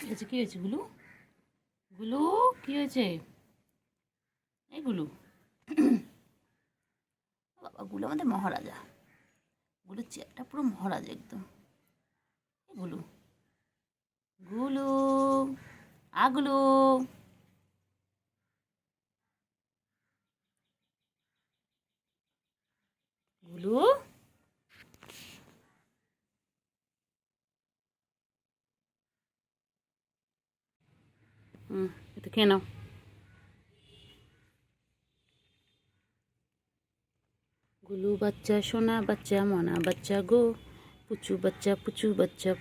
হয়েছে কী হয়েছে গুলু? গুলু কী হয়েছে? এই গুলু, বাবা গুলু আমাদের মহারাজা। গুলু চেয়ারটা পুরো মহারাজা একদম। এই গুলু, গুলু, গুলু, গুলু, এটা খেয়ে নাও। গুলু বাচ্চা, সোনা বাচ্চা, মনা বাচ্চা গো, পুচু বাচ্চা, পুচু বাচ্চা।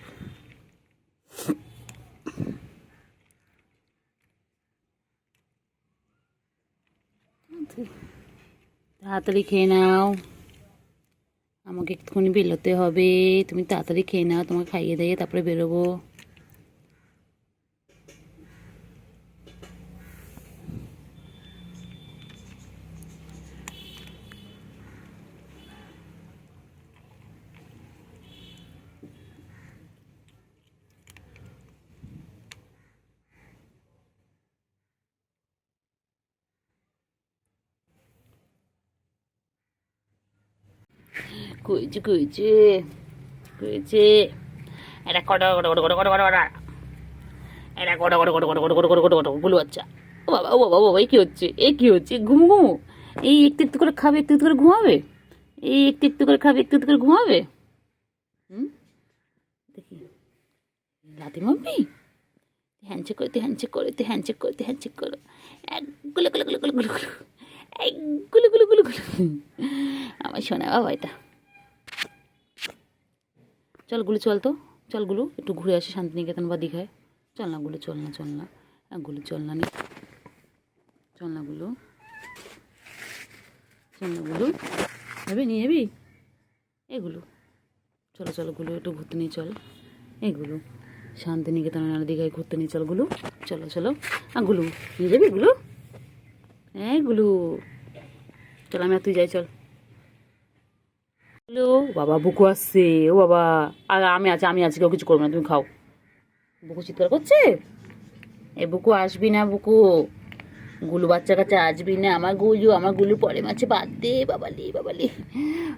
তাড়াতাড়ি খেয়ে নাও, আমাকে একটুখানি বেরোতে হবে। তুমি তাড়াতাড়ি খেয়ে নাও, তোমাকে খাইয়ে দিয়ে তারপরে বেরোবো। কইছে কইছে কইছে এটা কট কট কট কট কট কট কট, এটা কট কট কট কট কট কট কট কট কট গুলো বাচ্চা। ও বাবা, ও বাবা, ও বাবা, কি হচ্ছে? এ কি হচ্ছে? ঘুম ঘুমো? এই একটু একটু করে খাবে, একটু একটু করে ঘুমাবে। এই একটু একটু করে খাবে, একটু একটু করে ঘুমাবে। দেখি লাতি মাম্পি, হ্যান্ডশেক করতে হ্যান্ডশেক করতে হ্যান্ডশেক করতে হ্যান্ডশেক করো। এক গুলো গুলো গুলো গুলো গুলো গুলো, এক গুলো গুলো গুলো গুলো। আমার শোনা বাবা এটা। চল গুলো, চল তো, চল গুলো, একটু ঘুরে আসি শান্তিনিকেতন বা দীঘায়। চল না গুলো, চল না, চল না, গুলো চল না, চল না গুলো, চল না গুলো, যাবি নিয়ে যাবি এগুলো? চলো চলো গুলো, একটু ঘুরতে নিয়ে চল। এগুলো শান্তিনিকেতন আর দীঘায় ঘুরতে নিয়ে চল গুলো, চলো চলো। গুলো নিয়ে যাবি গুলো? হ্যাঁ গুলো, চল আমি আর তুই যাই, চল। হ্যালো বাবা, বুকু আসছে। ও বাবা, আর আমি আছি, আমি আছি, কেউ কিছু করবো না, তুমি খাও। বুকু চিৎকার করছে। এ বুকু আসবি না বুকু, গুলু বাচ্চা কাচ্চা আসবি না। আমার গুলু, আমার গুলু পলে মাছে বাদ দে, বাবালি বাবালি,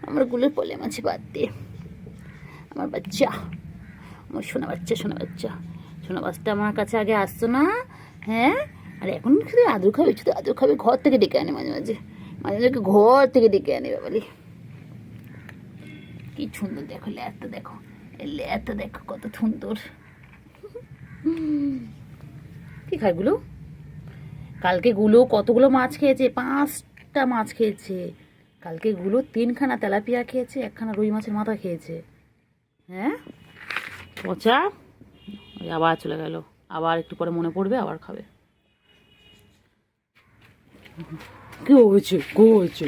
আমার গুলুর পলে মাছে বাদ দে। আমার বাচ্চা, আমার সোনা বাচ্চা, সোনা বাচ্চা, সোনা বাচ্চাটা আমার কাছে আগে আসতো না। হ্যাঁ, আর এখন শুধু আদর খাবে, শুধু আদর খাবে। ঘর থেকে ডেকে আনে মাঝে মাঝে, মাঝে মাঝে ঘর থেকে ডেকে আনে বাবালি। কি সুন্দর দেখো লেয়ারটা, দেখো এই লেয়ারটা দেখো কত সুন্দর। কি খায় গুলো? কালকে গুলো কতগুলো মাছ খেয়েছে? 5টা মাছ খেয়েছে কালকে গুলো। 3খানা তেলাপিয়া খেয়েছে, 1খানা রুই মাছের মাথা খেয়েছে। হ্যাঁ পচা। ওই আবার চলে গেল, আবার একটু পরে মনে পড়বে, আবার খাবে। কি হয়েছে, কি হয়েছে?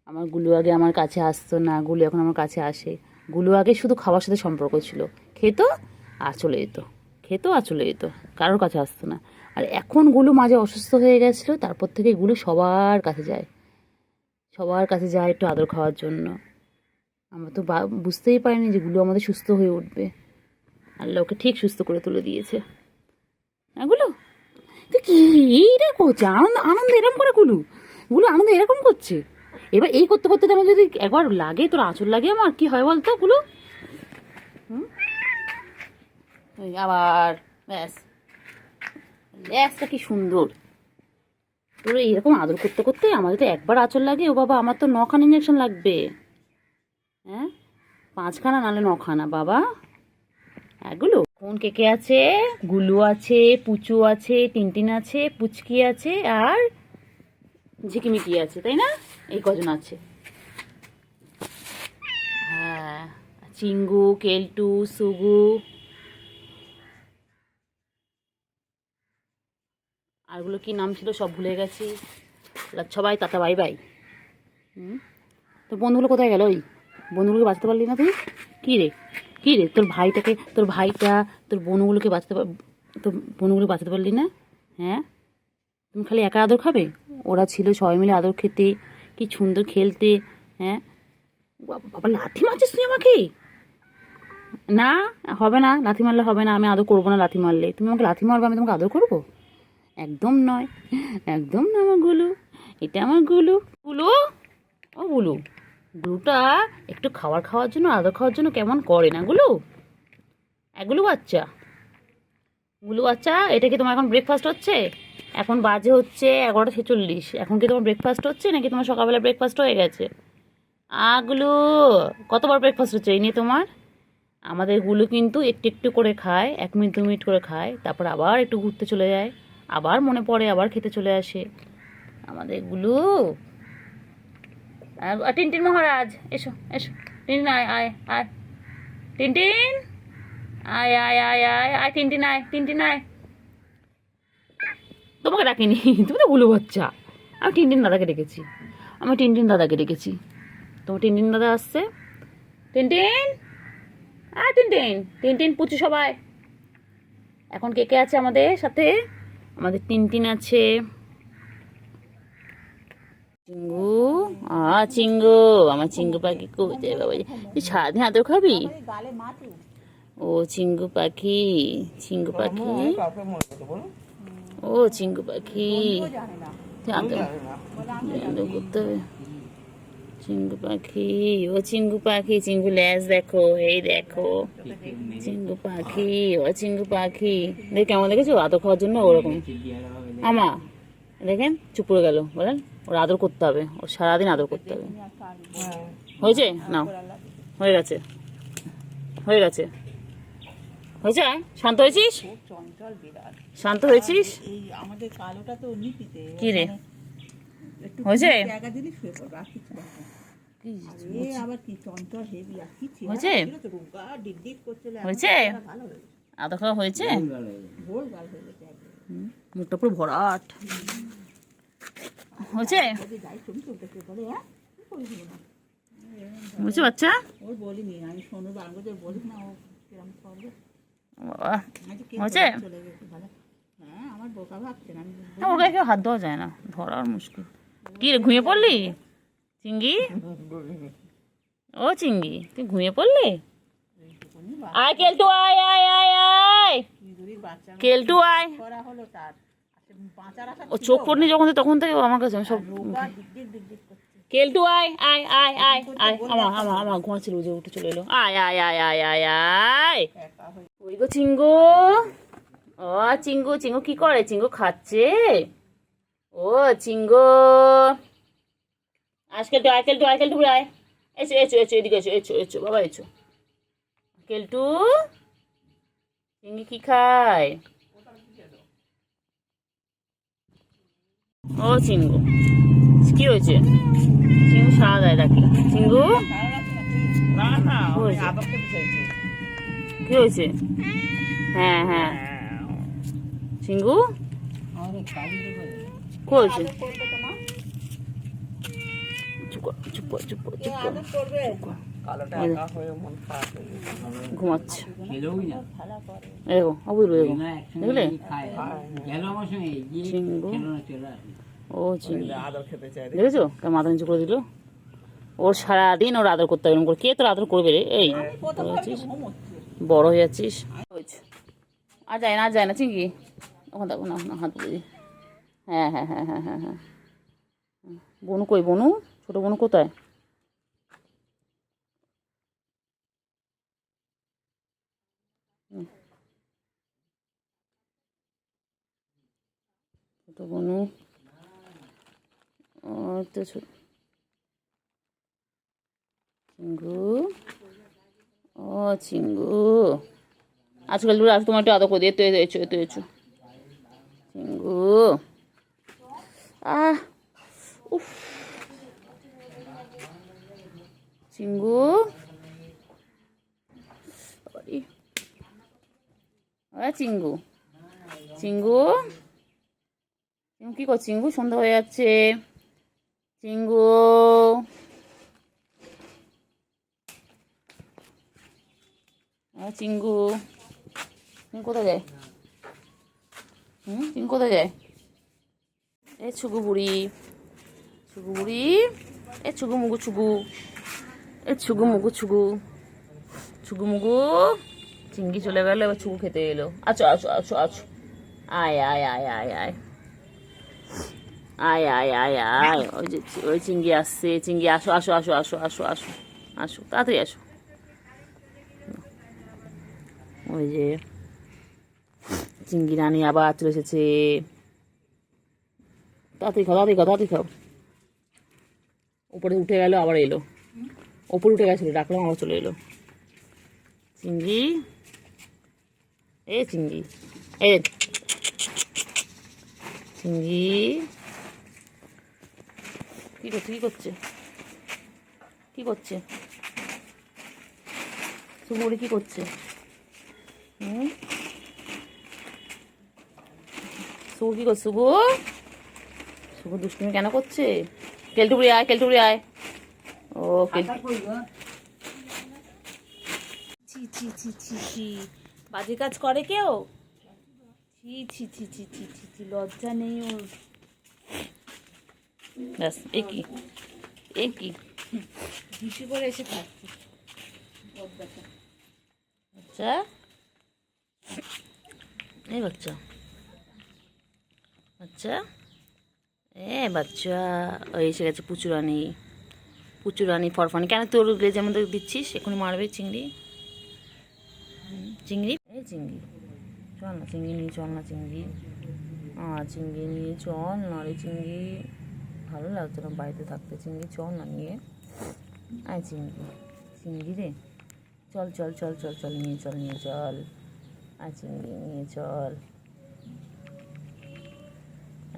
আমার গুলু আগে আমার কাছে আসতো না, গুলু এখন আমার কাছে আসে। গুলু আগে শুধু খাওয়ার সাথে সম্পর্ক ছিল, খেত আর চলে যেত, খেত আর চলে যেত, কারোর কাছে আসতো না। আর এখন গুলু মাঝে অসুস্থ হয়ে গেছিলো, তারপর থেকে গুলু সবার কাছে যায়, সবার কাছে যায় একটু আদর খাওয়ার জন্য। আমরা তো বুঝতেই পারিনি যে গুলু আমাদের সুস্থ হয়ে উঠবে। আল্লাহ ওকে ঠিক সুস্থ করে তুলে দিয়েছে। হ্যাঁ গুলু, তুই কি এইটা করছে? আনন্দ আনন্দ এরকম করে গুলু, গুলু আনন্দ এরকম করছে। এবার এই করতে করতে আমার যদি একবার লাগে, তোর আঁচল লাগে, আমার কি হয় বলতো গুলো? আবার ব্যাস, ব্যাসটা কি সুন্দর। তোর এইরকম আদর করতে করতে আমার যদি একবার আঁচল লাগে, ও বাবা, আমার তো 9খানা ইঞ্জেকশন লাগবে। হ্যাঁ, 5খানা নাহলে 9খানা বাবা। এগুলো কোন কে কে আছে? গুলু আছে, পুচু আছে, টিনটিন আছে, পুচকি আছে, আর ঝিকিমিকি আছে, তাই না? এই কজন আছে। হ্যাঁ, চিঙ্গু, কেলটু, সুগু, আরগুলো কি নাম ছিল সব ভুলে গেছি। সবাই টাটা বাই বাই। তোর বন্ধুগুলো কোথায় গেল? ওই বন্ধুগুলোকে বাঁচতে পারলি না তুই? কী রে, কী রে, তোর ভাইটাকে, তোর ভাইটা, তোর বোনগুলোকে তোর বোনগুলো বাঁচাতে পারলি না? হ্যাঁ, তুমি খালি একা আদর খাবে? ওরা ছিল সবাই মিলে আদর খেতে, কি সুন্দর খেলতে। হ্যাঁ বাবা, বাবা লাথি মারছিস তুই আমাকে? না, হবে না, লাথি মারলে হবে না, আমি আদর করবো না লাথি মারলে। তুমি আমাকে লাথি মারবে, আমি তোমাকে আদর করবো? একদম নয়, একদম না আমার গুলু। এটা আমার গুলু। গুলু, ও গুলু, গুলুটা একটু খাওয়ার জন্য, আদর খাওয়ার জন্য কেমন করে না গুলু? গুলু বাচ্চা, গুলু বাচ্চা, এটা কি তোমার এখন ব্রেকফাস্ট হচ্ছে? এখন বাজে হচ্ছে 11:46। এখন কি তোমার ব্রেকফাস্ট হচ্ছে নাকি তোমার সকালবেলা ব্রেকফাস্ট হয়ে গেছে? গুলু, কতবার ব্রেকফাস্ট হচ্ছে এই নিয়ে তোমার? আমাদের গুলু কিন্তু একটু একটু করে খায়, 1 মিনিট 2 মিনিট করে খায়, তারপর আবার একটু ঘুরতে চলে যায়, আবার মনে পড়ে, আবার খেতে চলে আসে আমাদের গুলু। টিনটিন মহারাজ, এসো এসো। টিনটিন, আয় আয় আয়। টিনটিন, আয় আয় আয় আয় আয়। টিনটিন আয়, টিনটিন আয়। তোমাকে ডাকিনি, তুমি তো গুলু বাচ্চা। আমি টিনটিন দাদাকে ডেকেছি, আমি টিনটিন দাদাকে ডেকেছি। তোমার টিনটিন দাদা আসছে। টিনটিন, টিনটিন, টিনটিন পুচু সবাই। এখন কে কে আছে আমাদের সাথে? আমাদের টিনটিন আছে, চিঙ্গু, চিঙ্গু, আমার চিঙ্গু পাখি কোথায় বাবা? তুই সারাদিন আদর খাবি? ও চিঙ্গু পাখি, চিঙ্গু পাখি, ও চিঙ্গু পাখি, আদর করতে হবে। চিঙ্গু পাখি, ও চিঙ্গু পাখি, চিঙ্গু ল্যাজ দেখো, এই দেখো চিঙ্গু পাখি, ও চিঙ্গু পাখি। দেখ কেমন দেখেছো আদর খাওয়ার জন্য ওরকম। আমা দেখেন চুপ করে গেল, বলেন ওর আদর করতে হবে, ওর সারাদিন আদর করতে হবে। হয়েছে? নাও, হয়ে গেছে, হয়ে গেছে, হয়েছে। শান্ত হয়েছিস? শান্ত হয়েছিস? কি রে, হয়েছে? হয়েছে, আদর খাওয়া হয়েছে? মুখটা পুরো ভরাট হয়েছে, বুঝতে বাচ্চা? হয়েছে? ওকে কেউ হাত দেওয়া যায় না, ধরার মুশকিল। কি রে, ঘুমিয়ে পড়লি চিঙ্গি? ও চিঙ্গি, তুই ঘুমিয়ে পড়লি? আয় কেলটু, আয় আয় আয় আয়, কেলটু আয়। ও চোখ পড়নি যখন, তখন থেকে আমার কাছে সব। কেলটু আয় আয় আয় আয় আয়, আমার ঘুমাচ্ছিল, বুঝে উঠে চলে এলো। আয় আয় আয় আয় আয় আয়। ওই গো চিঙ্গু, ও চিঙ্গু, চিঙ্গু কি করে? চিঙ্গু খাচ্ছে। ও চিঙ্গু, কেলটু আয়, কেলটু আয়, কেলটু আয়, এসো এসো এসো, এদিকে এসো, এসো এসো বাবা, এসো। কেলটু, চিঙ্গি কি খায়? ও চিঙ্গু, কি হয়েছে? চিঙ্গু সারা দেয় ডাকি। চিঙ্গু, কি হয়েছে? হ্যাঁ হ্যাঁ, চিঙ্গু কি হয়েছে? ঘুমাচ্ছে, দেখো অবুঝলো, দেখো দেখলে? চিঙ্গু, ও চিঙ্গু দেখেছো কেমন মাথা নিচু করে দিল? ওর সারাদিন ওর আদর করতে হবে, কে তোর আদর করবে রে? এই বড় হয়ে যাচ্ছিস। আর যায় না, আর যায় না চিঙ্গি, ওখানে দেখো না, হাত বুঝি। হ্যাঁ হ্যাঁ হ্যাঁ হ্যাঁ হ্যাঁ হ্যাঁ। বনু কই? বনু, ছোট বনু কোথায়? ছোট বনু, ও তো চিঙ্গু, ও চিঙ্গু, আজকাল আজ তোমার একটু আদর করে দিয়ে, তো এসো এতো এসো চিঙ্গু। উফ, চিঙ্গু, চিঙ্গু, চিঙ্গু, চিঙ্গু কি কর? চিঙ্গু সন্ধ্যা হয়ে যাচ্ছে। চিঙ্গু, চিঙ্গু, চিঙ্গু কোথায় যায়? চিঙ্গু কোথায় যায়? এ ছুগু বুড়ি, ছুগু বুড়ি, এ ছুগু মুগু ছুগু, এ ছুগু মুগু ছুগু। ছুগুমুগু চিংড়ি চলে গেল, এবার ছুগু খেতে এলো। আছো আছো আছো আছো, আয় আয় আয় আয় আয় আয় আয় আয় আয়, ওই যে ওই চিংড়ি আসছে, চিংড়ি আসো আসো আসো আসো আসো আসো আসো, তাড়াতাড়ি আসো। ওই যে চিংড়ি রানী আবার চলে এসেছে, তাড়াতাড়ি খাও তাড়াতাড়ি খাও তাড়াতাড়ি খাও। উপরে উঠে গেল, আবার এলো, ওপরে উঠে গেছিলো, ডাকলাম আবার চলে এলো। চিংড়ি, এ চিংড়ি, এ চিংড়ি কি করছে কি করছে কি করছে, সুগুড়ি কি করছে? সুগু কি করছে? সুগু, সুগু দুষ্টুমি কেন করছে? কেলটুবুড়ি আয়, কেলটুবুড়ি আয়। ও ছি ছি ছি ছি ছি, বাজে কাজ করে কেউ? ছি ছি ছি ছি ছি ছি ছি, লজ্জা নেই ওর। ব্যাস, এ কি এ কি হিসু করে এসে থাকছে বাচ্চা, এই বাচ্চা বাচ্চা, এ বাচ্চা, ওই এসে গেছে পুচুরানি, পুচুরানি ফরফানি। কেন তোর লেজের মধ্যে দিচ্ছিস? এখনই মারবে চিংড়ি, চিংড়ি, এই চিংড়ি চল না, চিংড়ি নিয়ে চল না, চিংড়ি চিংড়ি নিয়ে চল না রে চিংড়ি, ভালো লাগতো না বাড়িতে থাকতে, চিংড়ি চল না নিয়ে আয়, চিংড়ি, চিংড়ি রে, চল চল চল চল চল, নিয়ে চল নিয়ে চল, আয় চিংড়ি নিয়ে চল,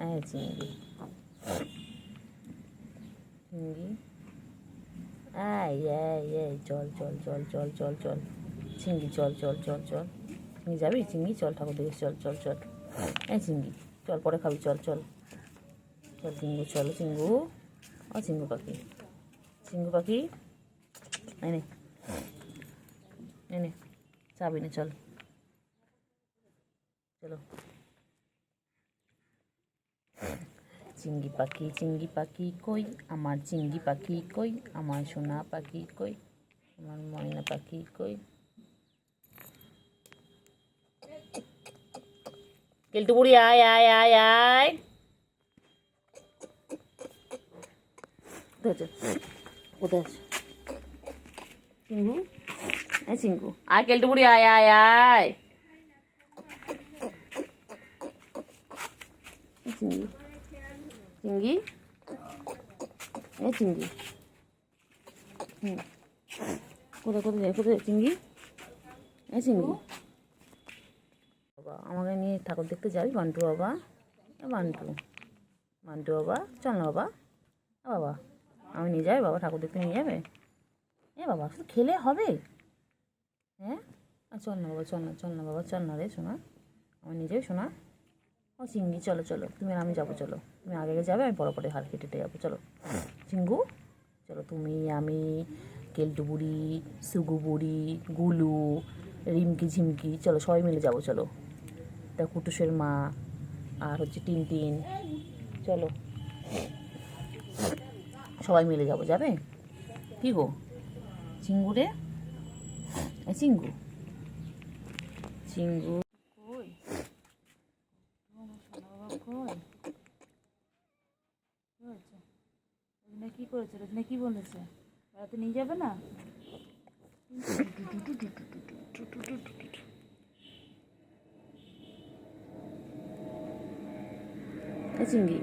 আয় চিংড়ি, চিংড়ি আয় আয় আয়, চল চল চল চল চল চল, চিংড়ি চল চল চল চল, চিংড়ি যাবি চিংড়ি, চল ঠাকুর দেখে, চল চল চল, এই চিংড়ি চল, পরে খাবি, চল চল চল চিঙ্গু, চলো চিঙ্গু, ও চিঙ্গু পাখি, চিঙ্গু পাখি, এনে এনে চাবি নে, চল চলো। চিঙ্গি পাখি কই, আমার চিঙ্গি পাখি কই, আমার সোনা পাখি কই, আমার ময়না পাখি কই। কেলটু বুড়ি আয় আয় আয় আয়, কোথায় আছে চিঙ্গু? এই চিঙ্গু আয়, কেলটু বুড়ি আয় আয় আয়, চিঙ্গি, চিঙ্গি, এই চিঙ্গি, কোথায় কোথায় যায়, কোথায় চিঙ্গি, এই চিঙ্গি। বাবা আমাকে নিয়ে ঠাকুর দেখতে যাবি বান্টু বাবা? বান্টু, বান্টু বাবা চল না বাবা, বাবা আমি নিয়ে যাবে বাবা, ঠাকুর দেখতে নিয়ে যাবে? এ বাবা শুধু খেলে হবে? হ্যাঁ চল না বাবা, চল না চল না বাবা, চল না রে সোনা, আমার নিয়ে যাবে সোনা। ও চিঙ্গি চলো চলো, তুমি আর আমি যাবো, চলো তুমি আগে আগে যাবে, আমি পরে পরে হাত কেটে যাবো, চলো চিঙ্গু চলো, তুমি আমি কেলটু বুড়ি, সুগু বুড়ি, গুলু, রিমকি ঝিমকি, চলো সবাই মিলে যাবো, চলো তা কুটুসের মা, আর হচ্ছে টিনটিন, চলো সবাই মিলে যাবো, যাবে কি গো চিঙ্গু রে, চিঙ্গু, চিঙ্গু কই, কই রোজনা কি করেছে, রোজনা কি বলেছে, বেড়াতে নিয়ে যাবে না? চিঙ্গি